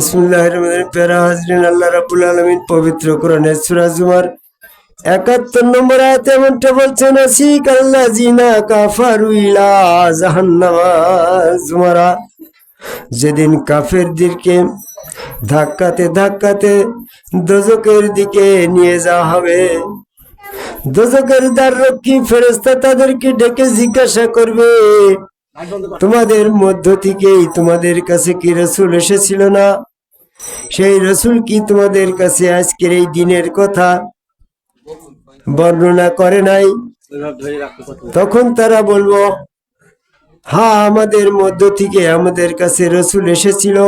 বিসমিল্লাহির রহমানির রহিম। প্যারা হাজরিন, আল্লাহ রাব্বুল আলামিন পবিত্র কোরআনের সূরা জুমার ৭১ নম্বর আয়াতে এমনটা বলছেন, আসিকাল্লাযিনা কাফারু ইলা জাহান্নামা জুমারা। যেদিন কাফেরদেরকে ধাক্কাতে ধাক্কাতে দোজখের দিকে নিয়ে যাওয়া হবে, দোজখের দ্বাররক্ষী ফেরেশতা তাদেরকে ডেকে জিজ্ঞাসা করবে, তোমাদের মধ্য থেকেই তোমাদের কাছে কি রাসূল এসেছিল না? সেই রাসূল কি তোমাদের কাছে আজকের এই দিনের কথা বর্ণনা করে নাই? তখন তারা বলবো, হ্যাঁ, আমাদের মধ্য থেকে আমাদের কাছে রাসূল এসেছিল,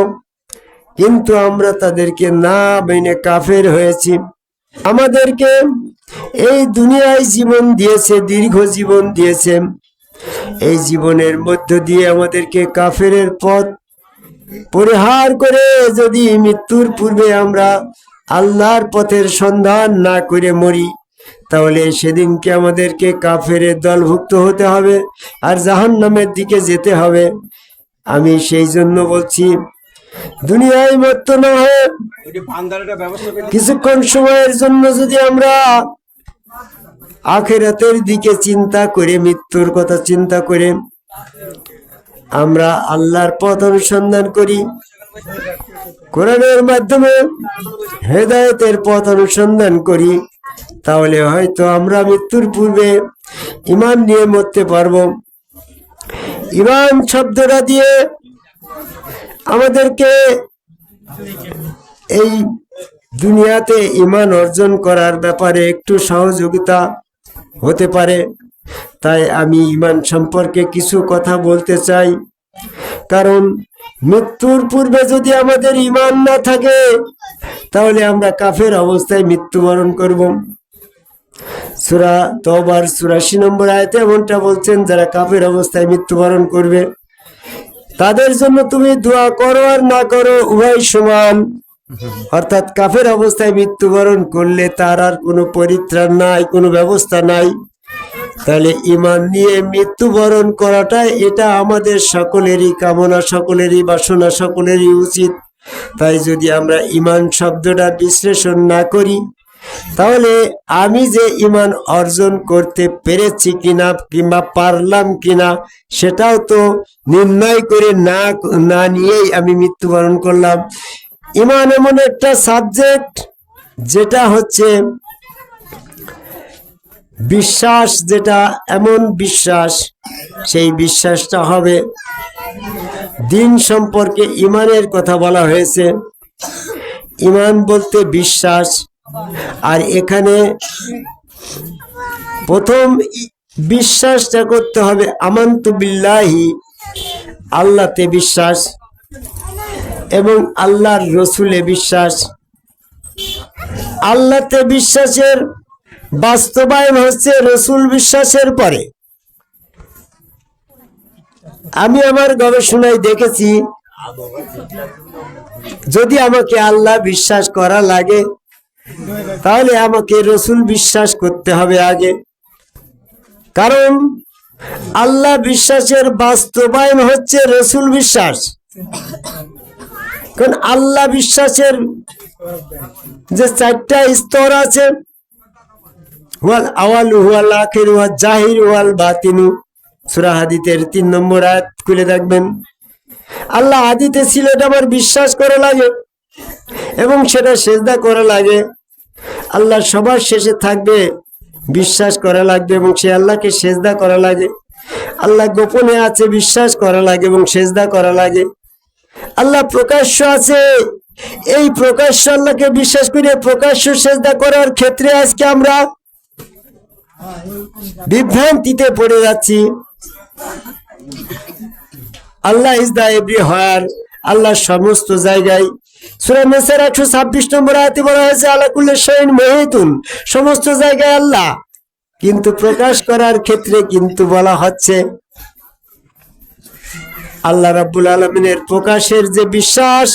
কিন্তু আমরা তাদেরকে না মেনে কাফের হয়েছি। আমাদেরকে এই দুনিয়ায় জীবন দিয়েছে, দীর্ঘ জীবন দিয়েছে। এই জীবনের মধ্য দিয়ে আমাদেরকে কাফেরের পথ পরিহার করে যদি মৃত্যুর পূর্বে আমরা আল্লাহর পথের সন্ধান না করে মরি, তাহলে সেদিনকে আমাদেরকে কাফেরের দলভুক্ত হতে হবে আর জাহান্নামের দিকে যেতে হবে। আমি সেই জন্য বলছি, দুনিয়ায় মত্ত না হয়ে কিছুক্ষণ সময়ের জন্য যদি আমরা আখিরাতের দিকে চিন্তা করে, মৃত্যুর কথা চিন্তা করে আমরা আল্লাহর পথ অনুসন্ধান করি, কোরআনের মাধ্যমে হেদায়েতের পথ অনুসন্ধান করি, তাহলে হয়তো আমরা মৃত্যুর পূর্বে ঈমান নিয়ে মরতে পারবো। ঈমান শব্দটা দিয়ে আমাদেরকে এই দুনিয়াতে ঈমান অর্জন করার ব্যাপারে একটু সহযোগিতা হতে পারে। তাই আমি ঈমান সম্পর্কে কিছু কথা বলতে চাই, কারণ মৃত্যুর পূর্বে যদি আমাদের ঈমান না থাকে, তাহলে আমরা কাফের অবস্থায় মৃত্যুবরণ করব। সূরা তওবার ৮৪ নম্বর আয়াতে এমনটা বলছেন, যারা কাফের অবস্থায় মৃত্যুবরণ করবে তাদের জন্য তুমি দোয়া করো আর না করো উভয় সমান। অর্থাৎ কাফের অবস্থায় মৃত্যুবরণ করলে তার আর কোনো পরিত্রাণ নাই, কোনো ব্যবস্থা নাই। তাহলে ঈমান নিয়ে মৃত্যুবরণ করাটা এটা আমাদের সকলেরই কামনা, সকলেরই বাসনা, সকলেরই উচিত। তাই যদি আমরা ঈমান শব্দটার বিশ্লেষণ না করি, তাহলে আমি যে ঈমান অর্জন করতে পেরেছি কিনা কিংবা পারলাম কিনা সেটাও তো নির্ণয় করে না নিয়েই আমি মৃত্যুবরণ করলাম। ঈমান এমন একটা সাবজেক্ট যেটা হচ্ছে বিশ্বাস, যেটা এমন বিশ্বাস, সেই বিশ্বাসটা হবে দিন সম্পর্কে ঈমানের কথা বলা হয়েছে। ঈমান বলতে বিশ্বাস, আর এখানে প্রথম বিশ্বাসটা করতে হবে আমানতু বিল্লাহি, আল্লাহতে বিশ্বাস এবং আল্লাহর রসুলে বিশ্বাস। আল্লাহতে বিশ্বাসের বাস্তবায়ন হচ্ছে রসুল বিশ্বাসের পরে। আমি আমার গবেষণায় দেখেছি, যদি আমাকে আল্লাহ বিশ্বাস করা লাগে, তাহলে আমাকে রসুল বিশ্বাস করতে হবে আগে। কারণ আল্লাহ বিশ্বাসের বাস্তবায়ন হচ্ছে রসুল বিশ্বাস। কারণ আল্লাহ বিশ্বাসের যে ৪টা স্তর আছে, ওয়াল আওয়ালু ওয়াল আখিরু ওয়াল জাহিরু ওয়াল বাতিনু। সূরা হাদীদের ৩ নম্বর আয়াত খুলে দেখবেন। আল্লাহ আদিতে ছিল, এটা আমার বিশ্বাস করা লাগে এবং সেটা সেজদা করা লাগে। আল্লাহ সবার শেষে থাকবে, বিশ্বাস করা লাগবে এবং সে আল্লাহকে সেজদা করা লাগে। আল্লাহ গোপনে আছে, বিশ্বাস করা লাগে এবং সেজদা করা লাগে। আল্লাহ প্রকাশ্য আছে, এই প্রকাশ্য আল্লাহকে বিশ্বাস করে প্রকাশ্য সেজদা করার ক্ষেত্রে আজকে আমরা বিভ্রান্তিতে পড়ে যাচ্ছি। আল্লাহ ইজ দা এভরিহোয়ার, আল্লাহ সমস্ত জায়গায়। সূরা নিসার ১২৬ নম্বর আয়াতে বলা হয়েছে, আলা কুল্লি শাইইন মুহিতুন, সমস্ত জায়গায় আল্লাহ। কিন্তু প্রকাশ করার ক্ষেত্রে কিন্তু বলা হচ্ছে আল্লাহ রাব্বুল আলামিনের প্রকাশের যে বিশ্বাস,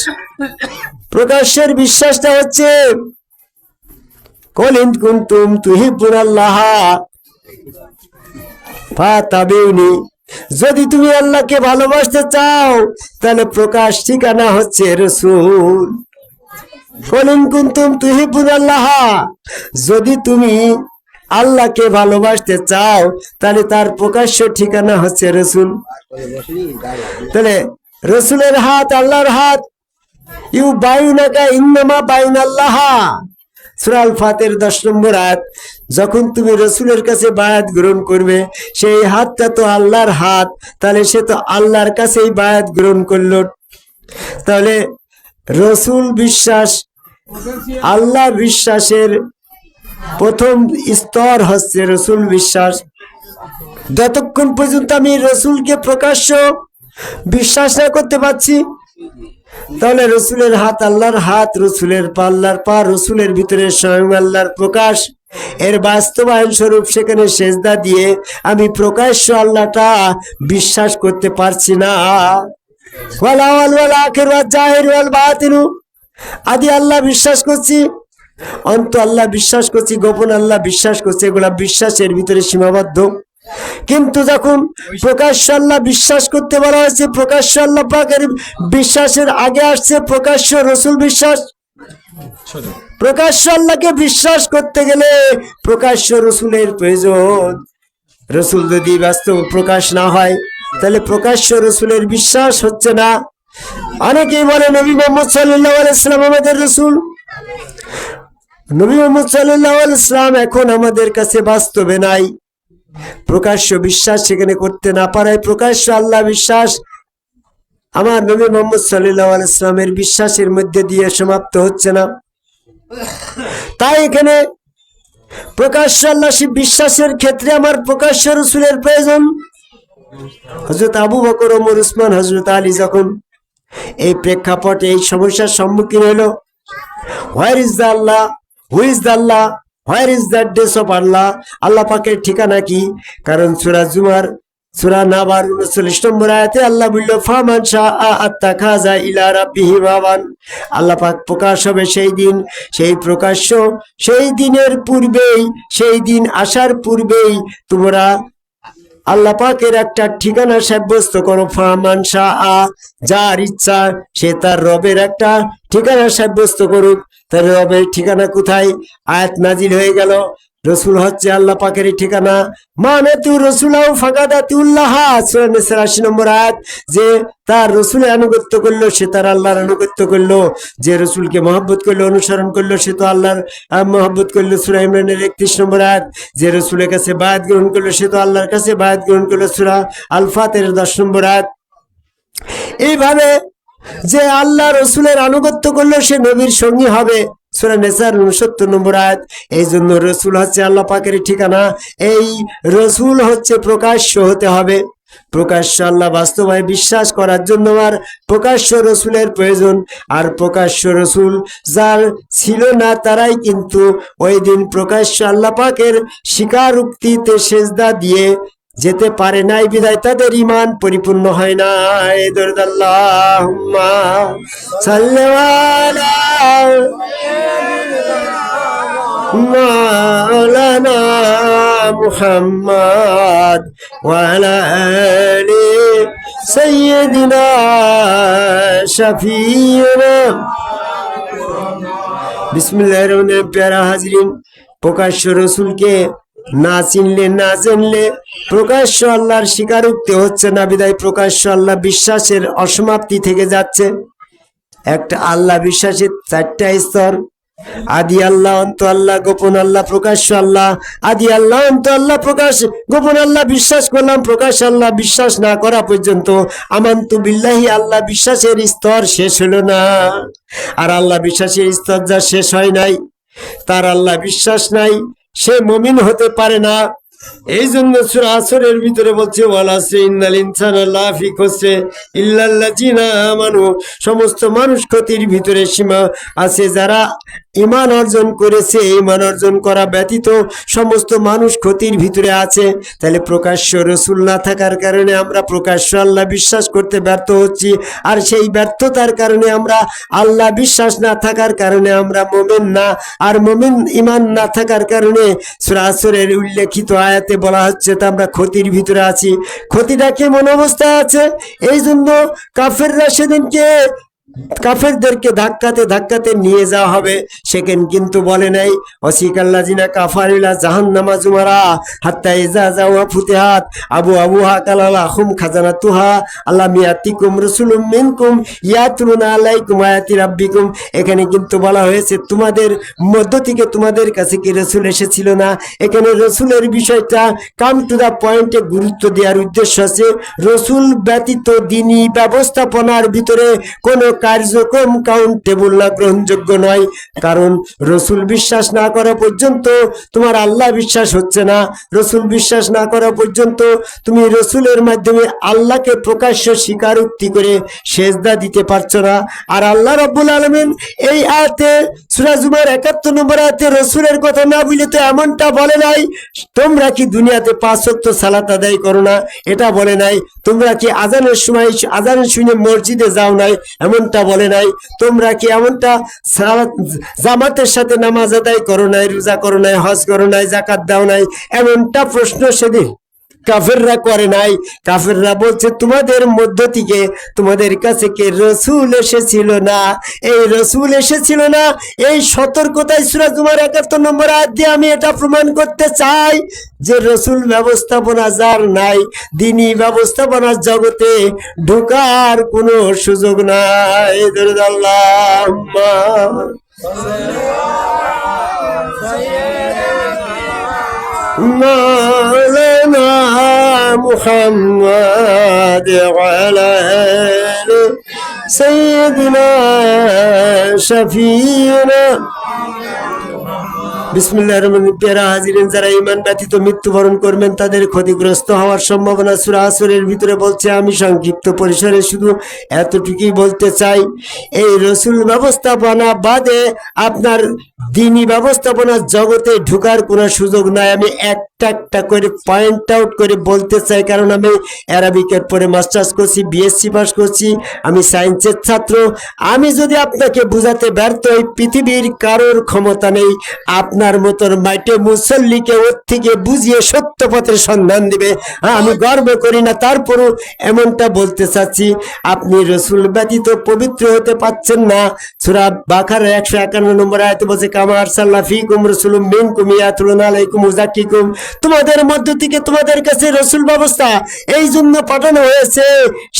প্রকাশের বিশ্বাসটা হচ্ছে কুল ইন কুনতুম তুহিব্বুনাল্লাহ ফাতাবিউনি, যদি তুমি আল্লাহকে ভালোবাসতে চাও তাহলে প্রকাশ ঠিকানা হচ্ছে রসুল। কলিন কুনতুম তুহিব্বুনাল্লাহ, যদি তুমি আল্লাহকে ভালোবাসতে চাও তাহলে তার প্রকাশ্য ঠিকানা হচ্ছে রসুল। তাহলে রসুলের হাত আল্লাহর হাত। ইউ বায়ুনাকা ইন্নামা বায়ুনাল্লাহ, সূরা আল ফাতির 10 নম্বর আয়াত। যখন তুমি রসুলের কাছে বায়াত গ্রহণ করবে, সেই হাতটা তো আল্লাহর হাত, তাহলে সে তো আল্লাহর কাছেই বায়াত গ্রহণ করলো। তাহলে রসুল বিশ্বাস, আল্লাহ বিশ্বাসের প্রথম স্তর হচ্ছে রসুল বিশ্বাস। যতক্ষণ পর্যন্ত আমি রসুলকে প্রকাশ্য বিশ্বাস না করতে পারছি, তাহলে রসুলের হাত আল্লাহর হাত, রসুলের পা আল্লাহর পা, রসুলের ভিতরে স্বয়ং আল্লাহর প্রকাশ, এর বাস্তবায়ন স্বরূপ সেখানে সেজদা দিয়ে আমি প্রকাশ্য আল্লাহটা বিশ্বাস করতে পারছি না। আদি আল্লাহ বিশ্বাস করছি, অন্ত আল্লাহ বিশ্বাস করছি, গোপন আল্লাহ বিশ্বাস করছি, এগুলা বিশ্বাসের ভিতরে সীমাবদ্ধ। কিন্তু যখন প্রকাশ্য আল্লাহ বিশ্বাস করতে বলা হয়েছে, প্রকাশ্য আল্লাহ পাকের বিশ্বাসের আগে আসছে প্রকাশ্য রসুল বিশ্বাস। প্রকাশ্য আল্লাহকে বিশ্বাস করতে গেলে প্রকাশ্য রসুলের প্রয়োজন। রসুল যদি বাস্তব প্রকাশ না হয় তাহলে প্রকাশ্য রসুলের বিশ্বাস হচ্ছে না। অনেকেই বলে নবী মুহাম্মদ সাল্লাল্লাহু আলাইহি সাল্লাম আমাদের রসুল। নবী মুহাম্মদ সাল্লাল্লাহু আলাইহি সাল্লাম এখন আমাদের কাছে বাস্তবে নাই। প্রকাশ্য বিশ্বাস সেখানে করতে না পারায় প্রকাশ্য আল্লাহ বিশ্বাস আমার নবী মুহাম্মদ সাল্লাল্লাহু আলাইহি সাল্লামের বিশ্বাসের মধ্যে দিয়ে সমাপ্ত হচ্ছে না। তাই এখানে প্রকাশ্য আল্লাহ বিশ্বাসের ক্ষেত্রে আমার প্রকাশ্য রসুলের প্রয়োজন। হযরত আবু বকর, ওমর, উসমান, হযরত আলী যখন এই প্রেক্ষাপটে এই সমস্যার সম্মুখীন হলো, where is the Allah, who is the Allah, where is the dais of Allah, আল্লাহ পাকের ঠিকানা কি? কারণ সূরা জুমার সূরা নাবার 39 নম্বর আয়াতে আল্লাহ বলল, ফামান শাআ আত্তাখাযা ইলা রাব্বিহি মাবান। আল্লাহ পাক প্রকাশ হবে সেই দিন, সেই প্রকাশ্য সেই দিনের পূর্বেই, সেই দিন আসার পূর্বেই তোমরা আল্লাহ পাকের একটা ঠিকানা সাব্যস্ত করো। ফামান শাআ, যার ইচ্ছা সে তার রবের একটা ঠিকানা সাব্যস্ত করুক। তার রবের ঠিকানা কোথায়? আয়াত নাজিল হয়ে গেল, রসুল হচ্ছে আল্লাহ পাকের ঠিকানা। মানে তু রসুলাও ফাকাদাতুল্লাহ, সূরা নিসা 80 নম্বর আয়াত। যে তার রসুলের আনুগত্য করলো সে তার আল্লাহর আনুগত্য করলো, যে রসুলকে মহব্বত করলো, অনুসরণ করলো, সে তো আল্লাহর মহব্বত করলো, সূরা ইমরানের 31 নম্বর আয়াত। যে রসুলের কাছে বায়াত গ্রহণ করলো সে তো আল্লাহর কাছে বায়াত গ্রহণ করলো, সূরা আল ফাতির 10 নম্বর আয়াত। এইভাবে যে আল্লাহ রসুলের আনুগত্য করলো সে নবীর সঙ্গী হবে, সূরা নিসার 69 নম্বর আয়াত। এই জন্য রসুল হচ্ছে আল্লাহ পাকের ঠিকানা। এই রসুল হচ্ছে প্রকাশ্য হতে হবে। প্রকাশ্য আল্লাহ বাস্তবায় বিশ্বাস করার জন্য আর প্রকাশ্য রসুলের প্রয়োজন। আর প্রকাশ্য রসুল যার ছিল না তারাই কিন্তু ওই দিন প্রকাশ্য আল্লাহ পাকের স্বীকারোক্তিতে সেজদা দিয়ে যেতে পারে নাই, বিধায় তাদের ঈমান পরিপূর্ণ হয় নাই। দরুদ আল্লাহুম্মা সাল্লি আলা মাওলানা মুহাম্মদ ওয়া আলা আলি সাইয়্যিদিনা শাফিঈনা। বিসমিল্লাহির রহমানির রহিম। প্যারা হাজরিন, প্রকাশ্য রসুলকে না চিনলে না জানলে প্রকাশ্য আল্লাহর স্বীকারোক্তি হচ্ছে না, বিদায় প্রকাশ্য আল্লাহ বিশ্বাসের অসমাপ্তি থেকে যাচ্ছে। একটা আল্লাহ বিশ্বাসের 4টা স্তর: আদি আল্লাহ, অন্ত আল্লাহ, গোপন আল্লাহ, প্রকাশ্য আল্লাহ। আদি আল্লাহ, অন্ত আল্লাহ, প্রকাশ গোপন আল্লাহ বিশ্বাস করলাম। প্রকাশ আল্লাহ বিশ্বাস না করা পর্যন্ত আমান্তু বিল্লাহি আল্লাহ বিশ্বাসের স্তর শেষ হলো না। আর আল্লাহ বিশ্বাসের স্তর যা শেষ হয় নাই, তার আল্লাহ বিশ্বাস নাই, সে মুমিন হতে পারে না। এই জন্য সূরা আসরের ভিতরে বলছে, ওয়াল আসরি ইন্নাল ইনসানা লাফি খুসর ইল্লাল্লাযিনা আমানু, সমস্ত মানুষ ক্ষতির ভিতরে সীমা আছে। যারা ঈমান অর্জন করেছে, ঈমান অর্জন করা ব্যতীত সমস্ত মানুষ ক্ষতির ভিতরে আছে। তাহলে প্রকাশ্য রসুল না থাকার কারণে আমরা প্রকাশ্য আল্লাহ বিশ্বাস করতে ব্যর্থ হচ্ছি। আর সেই ব্যর্থতার কারণে আমরা আল্লাহ বিশ্বাস না থাকার কারণে আমরা মুমিন না। আর মুমিন ঈমান না থাকার কারণে সূরা আসরের উল্লেখিত আয়াত আয়াতে বলা হচ্ছে তা আমরা ক্ষতির ভিতরে আছি। ক্ষতিটা কেমন অবস্থায় আছে? এই জন্য কাফেররা সেদিনকে কাফেরদেরকে ধাক্কাতে ধাক্কাতে নিয়ে যাওয়া হবে। সেখানে কিন্তু বলে নাই অসিকাল্লাজিনা কাফারিলা জাহান্নামা জুমারা হাত্তা ইজা যাওয়া ফুতিহাত আবু আবুহা কালালা হুম খাজানাতুহা আল্লাহ মিয়াতিকুম রাসূলুম মিনকুম ইয়াতলুনা আলাইকুম আয়াতি রাব্বিকুম। এখানে কিন্তু বলা হয়েছে তোমাদের মধ্য থেকে তোমাদের কাছে কি রাসূল এসেছিল না? এখানে রাসূলের বিষয়টা কাম টু দা পয়েন্টে গুরুত্ব দেওয়ার উদ্দেশ্য আছে। রাসূল ব্যতীত দ্বীনি ব্যবস্থাপনার ভিতরে কোনো কার্যক্রম কাউন্টেবল না, গ্রহণযোগ্য নয়। কারণ রসুল বিশ্বাস না করা পর্যন্ত তোমার আল্লাহ বিশ্বাস হচ্ছে না। রসুল বিশ্বাস না করা পর্যন্ত তুমি রসুলের মাধ্যমে আল্লাহকে প্রকাশ্য স্বীকারোক্তি করে সেজদা দিতে পারছো না। আর আল্লাহ রাব্বুল আলামিন এই আয়াতে সূরা জুমার ৭১ নম্বর আয়াতে রসুলের কথা না বলে তো এমনটা বলে নাই তোমরা কি দুনিয়াতে ৫ ওয়াক্ত সালাত আদায় করো না, এটা বলে নাই। তোমরা কি আজানের সময় আজান শুনে মসজিদে যাও নাই, এমনটা বলে নাই। তোমরা কি এমনটা জামাতের সাথে নামাজ আদায় করো নাই, রোজা করো নাই, হজ করো নাই, যাকাত দাও নাই, এমনটা প্রশ্ন সেদিন কাফেররা করে নাই। কাফেররা বলছে তোমাদের মধ্য থেকে তোমাদের কাছে কে রসুল এসেছিল না? এই রসুল এসেছিল না, এই সতর্কতায় সূরা জুমার ৭১ নম্বর আয়াত দিয়ে আমি এটা প্রমাণ করতে চাই যে রসুল ব্যবস্থাপনা যার নাই, দ্বীনি ব্যবস্থাপনার জগতে ঢোকার কোনো সুযোগ নাই। আল্লাহুম্মা مولانا محمد وعلى آله سيدنا شفينا বিসমিল্লাহির রহমানির রহিম। প্যারা হাজিরিন, যারা ঈমান ব্যতীত মৃত্যুবরণ করবেন তাদের ক্ষতিগ্রস্ত হওয়ার সম্ভাবনা সূরা আসরের ভিতরে বলছে। আমি সংক্ষিপ্ত পরিসরে শুধু এতটুকুই বলতে চাই, এই রসুল ব্যবস্থাপনা বাদে আপনার দ্বীনি ব্যবস্থাপনার জগতে ঢোকার কোনো সুযোগ নাই। আমি একটা একটা করে পয়েন্ট আউট করে বলতে চাই, কারণ আমি অ্যারাবিকের পরে মাস্টার্স করছি, বিএসসি পাস করছি, আমি সায়েন্সের ছাত্র। আমি যদি আপনাকে বুঝাতে ব্যর্থ হই, পৃথিবীর কারোর ক্ষমতা নেই আপনার মতন মাইটে মুসল্লিকে ওর থেকে বুঝিয়ে সত্য পথের সন্ধান দিবে। আমি গর্ব করি না, তারপরও এমনটা বলতে চাচ্ছি, আপনি রসুল ব্যতীত পবিত্র হতে পারছেন না। সূরা বাকারা ১৫১ নম্বর আয়াতে বলছে কামা আরসালনা ফীকুম রাসূলুম মিনকুম ইয়াতলুনা আলাইকুম ওয়াযাক্কিকুম। তোমাদের মধ্য থেকে তোমাদের কাছে রসুল ব্যবস্থা এই জন্য পাঠানো হয়েছে,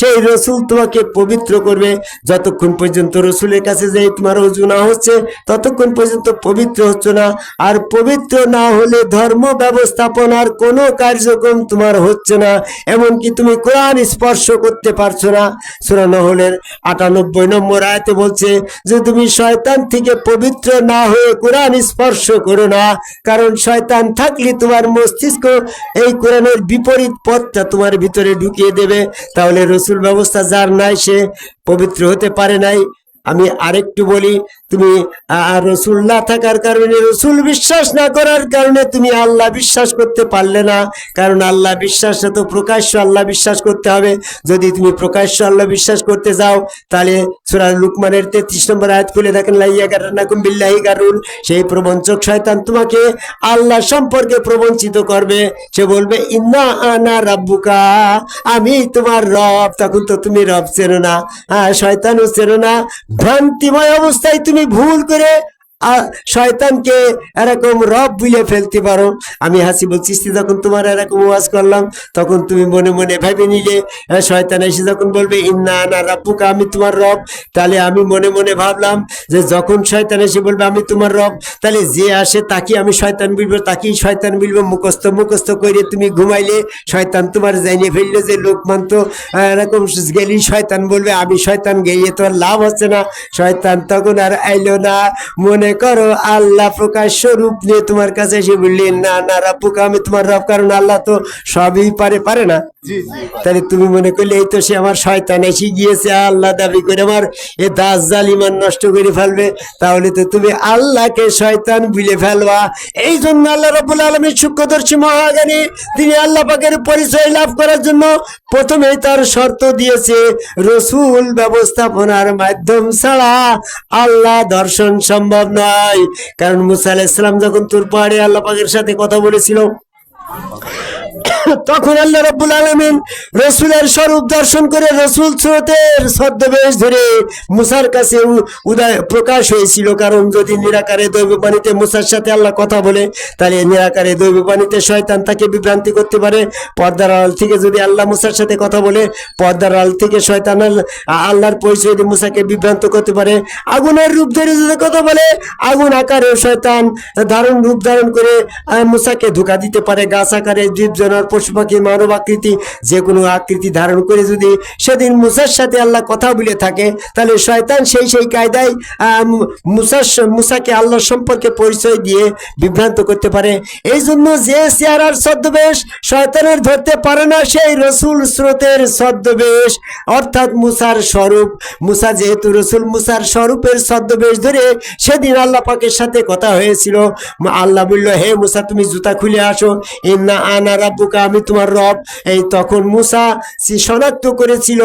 সেই রসুল তোমাকে পবিত্র করবে। যতক্ষণ পর্যন্ত রসুলের কাছে যে তোমার ওযু না হচ্ছে ততক্ষণ পর্যন্ত পবিত্র হচ্ছে না। আর পবিত্র না হলে ধর্ম ব্যবস্থাপনার কোনো কার্যক্রম তোমার হচ্ছে না, এমনকি তুমি কোরআন স্পর্শ করতে পারছো না। সূরা নহলের ৯৮ নম্বর আয়াতে বলছে যে তুমি শয়তান থেকে পবিত্র না হয়ে কোরআন স্পর্শ করো না, কারণ শয়তান থাকলে তোমার মস্তিষ্ক এই কোরআনের বিপরীত পথটা তোমার ভিতরে ঢুকিয়ে দেবে। তাহলে রসুল ব্যবস্থা যার নাই সে পবিত্র হতে পারে নাই। আমি আরেকটু বলি, তুমি রসুল না থাকার কারণে, রসুল বিশ্বাস না করার কারণে তুমি আল্লাহ বিশ্বাস করতে পারলে না। কারণ আল্লাহ বিশ্বাসটা তো প্রকাশ্য আল্লাহ বিশ্বাস করতে হবে। যদি তুমি প্রকাশ্য আল্লাহ বিশ্বাস করতে যাও তাহলে সূরা লুকমানের ৩৩ নম্বর আয়াত খুলে দেখেন, লাইয়া গারনাকুম বিল্লাহি গারুন। সেই প্রবঞ্চক শয়তান তোমাকে আল্লাহ সম্পর্কে প্রবঞ্চিত করবে। সে বলবে ইন্না আনা রাব্বুকা, আমি তোমার রব। তখন তো তুমি রব চেনো না, শয়তানও চেনো না। ভ্রান্তিময় অবস্থায় তুমি ভুল করে শয়তানকে এরকম রব বুঝে ফেলতে পারো। আমি হাসিবুল চিশতি যখন তোমার এরকম ওয়াজ করলাম তখন তুমি মনে মনে ভেবে নিলে শয়তান এসে যখন বলবে ইন্না আনা রাব্বুকা, আমি তোমার রব, তাহলে আমি মনে মনে ভাবলাম যে যখন শয়তান এসে বলবে আমি তোমার রব, তাহলে যে আসে তাকে আমি শয়তান বলবো, তাকেই শয়তান বলবো। মুখস্থ করে তুমি ঘুমাইলে শয়তান তোমার জানিয়ে ফেললে যে লোকমান তো এরকম গেলি শয়তান বলবে আমি শয়তান, গিয়ে তো আর লাভ হচ্ছে না। শয়তান তখন আর আইলো না। মনে করো আল্লাহ প্রকাশ্য রূপ নিয়ে তোমার কাছে এসে বললেন না না রাব্বুকা, আমি তোমার রব, কারণ আল্লাহ তো সবই পারে না। তাহলে তুমি মনে করলে এই তো সে আমার শয়তান এসে গিয়েছে, আল্লাহ দাবি করে আমার এ দাজ্জাল ঈমান নষ্ট করে ফেলবে। তাহলে তো তুমি আল্লাহকে শয়তান ভুলে ফেলবা। এই জন্য আল্লাহ রাব্বুল আলামিন সূক্ষ্মদর্শী মহাজ্ঞানী, তিনি আল্লাহ পাকের পরিচয় লাভ করার জন্য প্রথমেই তার শর্ত দিয়েছে রসুল ব্যবস্থাপনার মাধ্যম ছাড়া আল্লাহ দর্শন সম্ভব নয়। কারণ মুসা আলাইহিস সালাম যখন তুর পাহাড়ে আল্লাহ পাকের সাথে কথা বলেছিল, তখন আল্লাহ রাব্বুল আলামিন রসুলের স্বরূপ দর্শন করে রসুল স্রোতের ছদ্মবেশ ধরে মুসার কাছে উদয় প্রকাশ হয়েছিল। কারণ যদি নিরাকারে দৈব বাণীতে মুসার সাথে আল্লাহ কথা বলে, তাহলে নিরাকারে দৈব বাণীতে শয়তান তাকে বিভ্রান্তি করতে পারে। পর্দার আড়াল থেকে যদি আল্লাহ মুসার সাথে কথা বলে, পর্দার আড়াল থেকে শয়তান আল্লাহর পরিচয় দিয়ে মুসাকে বিভ্রান্ত করতে পারে। আগুনের রূপ ধরে যদি কথা বলে, আগুন আকারে শয়তান রূপ ধারণ করে মুসাকে ধোঁকা দিতে পারে। গাছ আকারে, জীব জানোয়ার, পশু পাখি, মানব আকৃতি, যে কোনো আকৃতি ধারণ করে যদি সেদিন মুসার সাথে আল্লাহ কথা বলে থাকে, তাহলে শয়তান সেই কায়দায় মুসাকে আল্লাহ সম্পর্কে পরিচয় দিয়ে বিভ্রান্ত করতে পারে। এই জন্য যে চেহারার ছদ্মবেশ শয়তানের ধরতে পারে না, সেই রসুল স্রোতের ছদ্মবেশ অর্থাৎ মুসার স্বরূপ, মুসা যেহেতু রসুল, মুসার স্বরূপের ছদ্মবেশ ধরে সেদিন আল্লাহ পাকের সাথে কথা হয়েছিল। আল্লাহ বলল, হে মুসা তুমি জুতা খুলে আসো, ইন্না আনা রাব্বুকা, আমি তোমার রব। এই তখন মুসা শনাক্ত করেছিল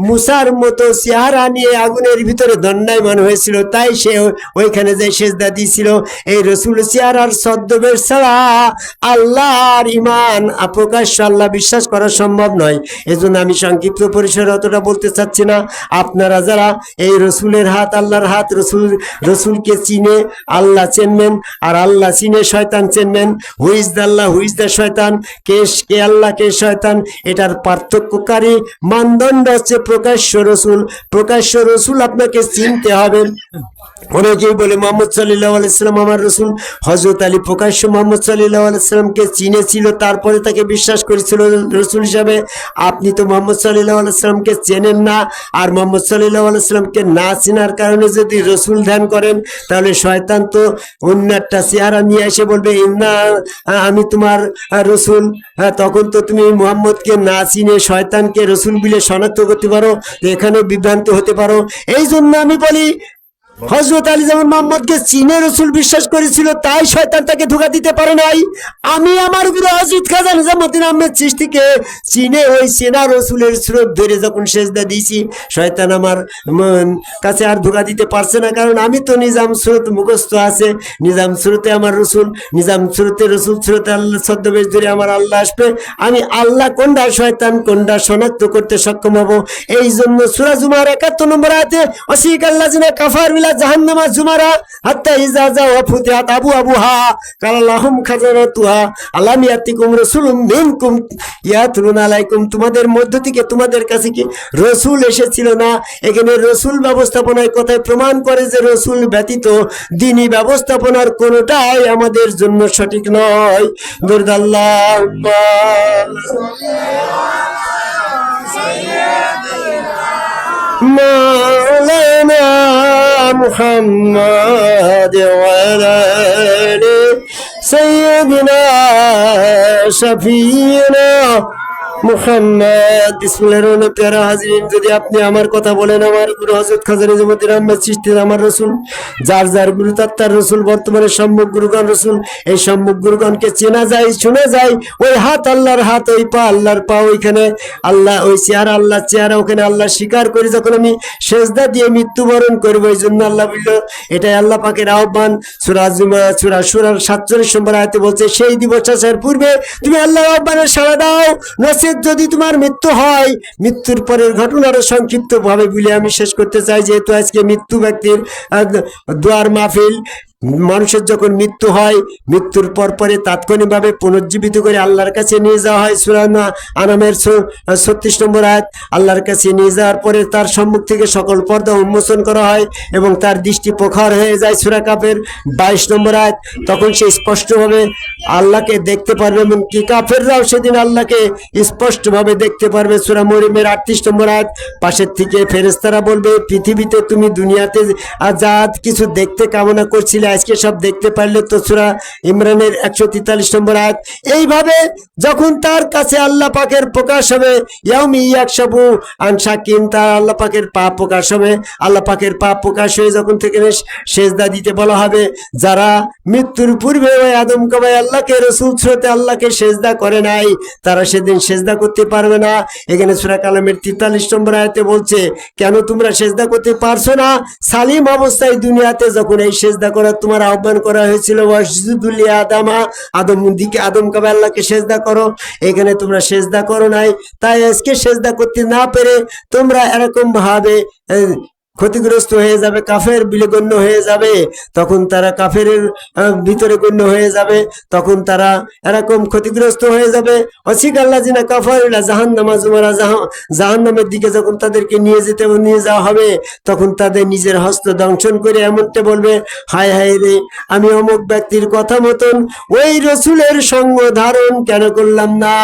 মুসার মতো চেহারা নিয়ে আগুনের ভিতরে দণ্ডায়মান হয়েছিল, তাই সে ওইখানে যে সেজদা দিয়েছিল। এই রসুল চেহারার ছদ্মবেশ ছাড়া আল্লাহর ইমান প্রকাশ্য আল্লাহ বিশ্বাস করা সম্ভব নয়। এজন্য আমি সংক্ষিপ্ত পরিসরে অতটা বলতে চাচ্ছি না। আপনারা যারা এই রসুলের হাত, আল্লাহর হাত, রসুলকে চিনে আল্লাহ চেনবেন, আর আল্লাহ চিনে শয়তান চেনবেন। Who's the Allah, who's the শয়তান, কে আল্লাহ কে শয়তান, এটার পার্থক্যকারী মানদণ্ড হচ্ছে প্রকাশ্য রসুল। প্রকাশ্য রসুল আপনাকে চিনতে হবে। অনেকেই বলে মোহাম্মদ সাল্লাল্লাহু আলাইহি সাল্লাম আমার রসুল। হযরত আলী প্রকাশ্য মোহাম্মদ সাল্লাল্লাহু আলাইহি সাল্লামকে চিনেছিল, তারপরে তাকে বিশ্বাস করেছিল রসুল হিসাবে। আপনি তো মোহাম্মদ সাল্লাল্লাহু আলাইহি সাল্লামকে চেনেন না, আর মোহাম্মদ সাল্লাল্লাহু আলাইহি সাল্লামকে না চেনার কারণে যদি রসুল ধ্যান করেন, তাহলে শয়তান তো অন্য একটা চেহারা নিয়ে এসে বলবে, ইন্না আমি তোমার রসুল। তখন তো তুমি মুহাম্মদকে না চিনে শয়তানকে রসুল বলে শনাক্ত করতে পারো, এখানে বিভ্রান্ত হতে পারো। এই জন্য আমি বলি, হযরত আলী যেমন মোহাম্মদকে চিনে রসুল বিশ্বাস করেছিল, তাই শয়তান তাকে ধোঁকা দিতে পারে নাই। আমি আমার গুরু হযরত খাজা নিজামুদ্দিন আহমেদ চিশতিকে চিনে ওই চেনা রসুলের স্রোত ধরে যখন সেজদা দিয়েছি, শয়তান আমার কাছে আর ধোঁকা দিতে পারছে না। কারণ আমি তো নিজাম স্রোত মুখস্থ আছে, নিজাম স্রোতে আমার রসুল, নিজাম স্রোতে রসুল, স্রোতে আল্লাহ ছদ্মবেশ ধরে আমার আল্লাহ আসবে। আমি আল্লাহ কোনটা, শয়তান কোনটা শনাক্ত করতে সক্ষম হব। এই জন্য সূরা জুমার 71 নম্বর আয়াতে ওয়াসিকা আল্লাযিনা কাফারু ইলা জাহান্নামা জুমারা হাত্তা ইযা যাও ফুতিহাত আবওয়াবুহা ক্বালা লাহুম খাজানাতুহা আলাম ইয়াতিকুম রাসূলুম মিনকুম ইয়াতলুনা আলাইকুম, তোমাদের মধ্য থেকে তোমাদের কাছে কি রসুল এসেছিল না? এখানে রসুল ব্যবস্থাপনার কথায় প্রমাণ করে যে রসুল ব্যতীত দ্বীনি ব্যবস্থাপনার কোনোটাই আমাদের জন্য সঠিক নয়। দরুদ আল্লাহুম্মা মাওলানা মুহাম্মদ ওয়া আলা আলি সাইয়্যিদিনা শাফিঈনা মুহাম্মদ। বিসমিল্লাহির রহমানির প্যারা হাজিরিন, যদি আপনি আমার কথা বলেন, আমার গুরু হযরত খাজা নিজামুদ্দিন আহমেদ চিশতি আমার রসুল, যার যার গুরু তার রসুল, বর্তমানে সম্মুখ গুরুগণ রসুল। এই সম্মুখ গুরুগণকে চেনা যায়, শোনা যায়। ওই হাত আল্লাহর হাত, ওই পা আল্লাহর পা, ওইখানে আল্লাহ, ওই চেহারা আল্লাহর চেহারা, ওখানে আল্লাহ স্বীকার করে যখন আমি সেজদা দিয়ে মৃত্যুবরণ করবো, এই জন্য আল্লাহ বলল, এটাই আল্লাহ পাকের আহ্বান। সূরা সূরার 47 নম্বর আয়াতে বলছে, সেই দিবস আসার পূর্বে তুমি আল্লাহর আহ্বানে সাড়া দাও, নচেৎ যদি তোমার মৃত্যু হয়। মৃত্যুর পরের ঘটনারও সংক্ষিপ্ত ভাবে বলে আমি শেষ করতে চাই, যেহেতু আজকে মৃত্যু ব্যক্তির দোয়ার মাহফিল। মানুষের যখন মৃত্যু হয়, মৃত্যুর পরে তাৎক্ষণিকভাবে পুনর্জীবিত করে আল্লাহর কাছে নিয়ে যাওয়া হয়। সূরা আনামের 36 নম্বর আয়াত, আল্লাহর কাছে নিয়ে যাওয়ার পরে তার সম্মুখ থেকে সকল পর্দা উন্মোচন করা হয় এবং তার দৃষ্টি প্রখর হয়ে যায়। সূরা কাফের 22 নম্বর আয়াত, তখন সে স্পষ্টভাবে আল্লাহকে দেখতে পারবে, এবং কি কাফেররাও সেদিন আল্লাহকে স্পষ্টভাবে দেখতে পারবে। সূরা মরিয়মের 38 নম্বর আয়াত, পাশের থেকে ফেরেশতারা বলবে, পৃথিবীতে তুমি দুনিয়াতে যা কিছু দেখতে কামনা করছিলে, আজকে সব দেখতে পারলে তো। সূরা ইমরানের 143 নম্বর আয়াত। এইভাবে যখন তার কাছে আল্লাহ পাকের প্রকাশ হবে, ইয়াউমি ইয়াকশাফু আন শাকিন, তার আল্লাহ পাকের পাপ প্রকাশ হবে। আল্লাহ পাকের পাপ প্রকাশ হয়ে যখন থেকে সেজদা দিতে বলা হবে, যারা মৃত্যুর পূর্বে ওই আদম কবাই আল্লাহকে রসুল স্রোতে আল্লাহকে সেজদা করে নাই, তারা সেদিন সেজদা করতে পারবে না। এখানে সূরা কালামের 43 নম্বর আয়াতে বলছে, কেন তোমরা সেজদা করতে পারছো না? সালিম অবস্থায় দুনিয়াতে যখন এই সেজদা করার তোমার আহ্বান করা হয়েছিল ওয়াসজুদু লি আদামা, আদমকে আল্লাহকে সেজদা করো, এখানে তোমরা সেজদা করো নাই। তাই আজকে সেজদা করতে না পেরে তোমরা এরকম ভাবে ক্ষতিগ্রস্ত হয়ে যাবে, কাফের বিলে গণ্য হয়ে যাবে, তখন তারা কাফের ভিতরে গণ্য হয়ে যাবে, তখন তারা এরকম ক্ষতিগ্রস্ত হয়ে যাবে। অসিকাল্লাযিনা কাফারু ইলা জাহান্নামা যুমারা, জাহান্নামের দিকে যখন তাদেরকে নিয়ে যাওয়া হবে, তখন তাদের নিজের হস্ত দংশন করে এমনটা বলবে, হায় হায় রে, আমি অমুক ব্যক্তির কথা মতন ওই রসুলের সঙ্গ ধারণ কেন করলাম না।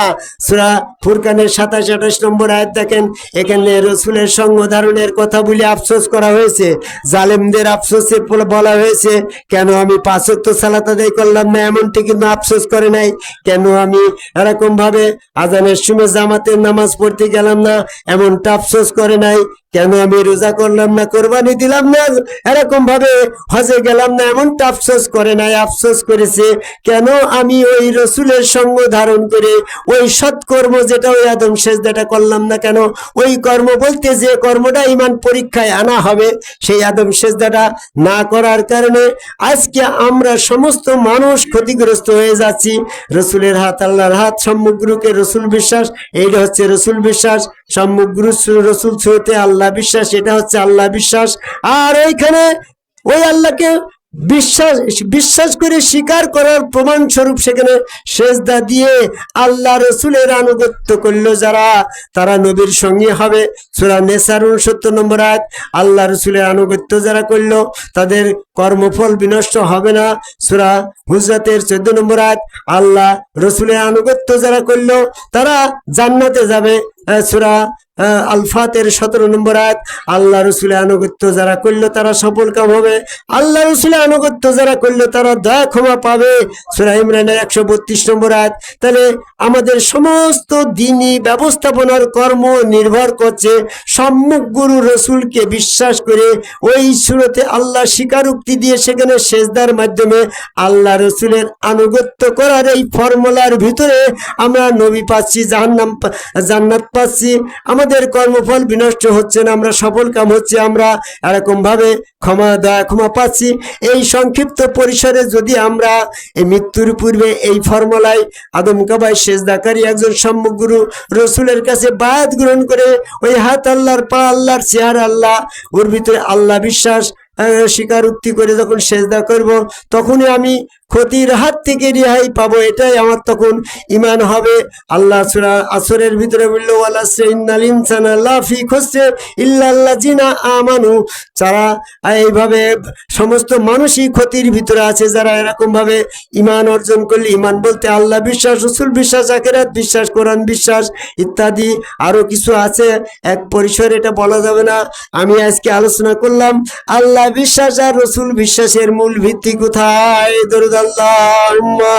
সূরা ফুরকানের 27-28 নম্বর আয়াত দেখেন, এখানে রসুলের সঙ্গ ধারণের কথা বলে আফসোস করা হয়েছে, জালেমদের আফসোসে বলা হয়েছে কেন আমি 5 ওয়াক্ত সালাত আদায় করলাম না, এমনটি কিন্তু আফসোস করে নাই। কেন আমি এরকম ভাবে আজানের সময় জামাতের নামাজ পড়তে গেলাম না, এমনটা আফসোস করে নাই। কেন আমি রোজা করলাম না, কোরবানি দিলাম না, এরকম ভাবে হজে গেলাম না, এমনটা আফসোস করে নাই। আফসোস করেছে কেন আমি ওই রসুলের সঙ্গ ধারণ করে ওই সৎকর্ম, যেটা ওই আদম সেজদাটা করলাম না কেন, ওই কর্ম বলতে যে কর্মটা ঈমান পরীক্ষায় আনা হবে, সেই আদম সেজদাটা না করার কারণে আজকে আমরা সমস্ত মানুষ ক্ষতিগ্রস্ত হয়ে যাচ্ছি। রসুলের হাত আল্লাহর হাত, সম্মুখগুরুকে রসুল বিশ্বাস, এইটা হচ্ছে রসুল বিশ্বাস। সম্মুখগুরু রসুল ছুঁতে আল্লাহ বিশ্বাস, এটা হচ্ছে আল্লাহ বিশ্বাস। আর ওইখানে ওই আল্লাহকে বিশ্বাস করে স্বীকার করার প্রমাণ স্বরূপ সেখানে সেজদা দিয়ে আল্লাহ রসুলের আনুগত্য করলো যারা, তারা নবীর সঙ্গী হবে। সূরা নেসার 69 নম্বর আয়াত, আল্লাহ রসুলের আনুগত্য যারা করলো তাদের কর্মফল বিনষ্ট হবে না। সূরা হুজরাতের 14 নম্বর আয়াত, আল্লাহ রসুলের আনুগত্য যারা করলো তারা জান্নাতে যাবে। সূরা আল ফাতির 17 নম্বর আয়াত, আল্লাহ রসুলের আনুগত্য যারা করলো তারা সফল কাম হবে, আল্লাহ রসুলের আনুগত্য যারা করলো তারা দয়া ক্ষমা পাবে। সূরা ইমরানের 132 নম্বর আয়াত। তাহলে আমাদের সমস্ত দ্বীনি ব্যবস্থাপনার কর্ম নির্ভর করছে সম্মুখ গুরু রসুলকে বিশ্বাস করে ওই সুরতে আল্লাহ স্বীকারোক্তি দিয়ে সেখানে সেজদার মাধ্যমে আল্লাহ রসুলের আনুগত্য করার এই ফর্মুলার ভিতরে আমরা নবী পাচ্ছি, জান্নাত পাচ্ছি, আমাদের কর্মফল বিনষ্ট হচ্ছে না, আমরা সফল কাম হচ্ছে, আমরা এরকম ভাবে ক্ষমা পাচ্ছি। এই সংক্ষিপ্ত পরিসরে যদি আমরা এই মৃত্যুর পূর্বে এই ফর্মুলায় আদম কাবায় সেজদাকারী একজন সম্মুখ গুরু রসুলের কাছে বায়াত গ্রহণ করে ওই হাত আল্লাহর, পা আল্লাহর, চেহারা আল্লাহ, ওর ভিতরে আল্লাহ বিশ্বাস স্বীকারোক্তি করে যখন সেজদা করব, তখনই আমি ক্ষতির হাত থেকে রেহাই পাবো, এটাই আমার তখন ঈমান হবে। আল্লাহ সূরা আসরের ভিতরে বলল, ওয়ালা ইন্নাল ইনসানা লাফি খুসর ইল্লাল্লাযিনা আমানু, যারা এইভাবে সমস্ত মানুষই ক্ষতির ভিতরে আছে, যারা এরকম ভাবে ঈমান অর্জন করলে, ঈমান বলতে আল্লাহ বিশ্বাস, রসুল বিশ্বাস, আখিরাত বিশ্বাস, কোরআন বিশ্বাস ইত্যাদি আরো কিছু আছে, এক পরিসরে এটা বলা যাবে না। আমি আজকে আলোচনা করলাম আল্লাহ বিশ্বাস আর রসুল বিশ্বাসের মূল ভিত্তি কোথায়। দরুদ আল্লাহুম্মা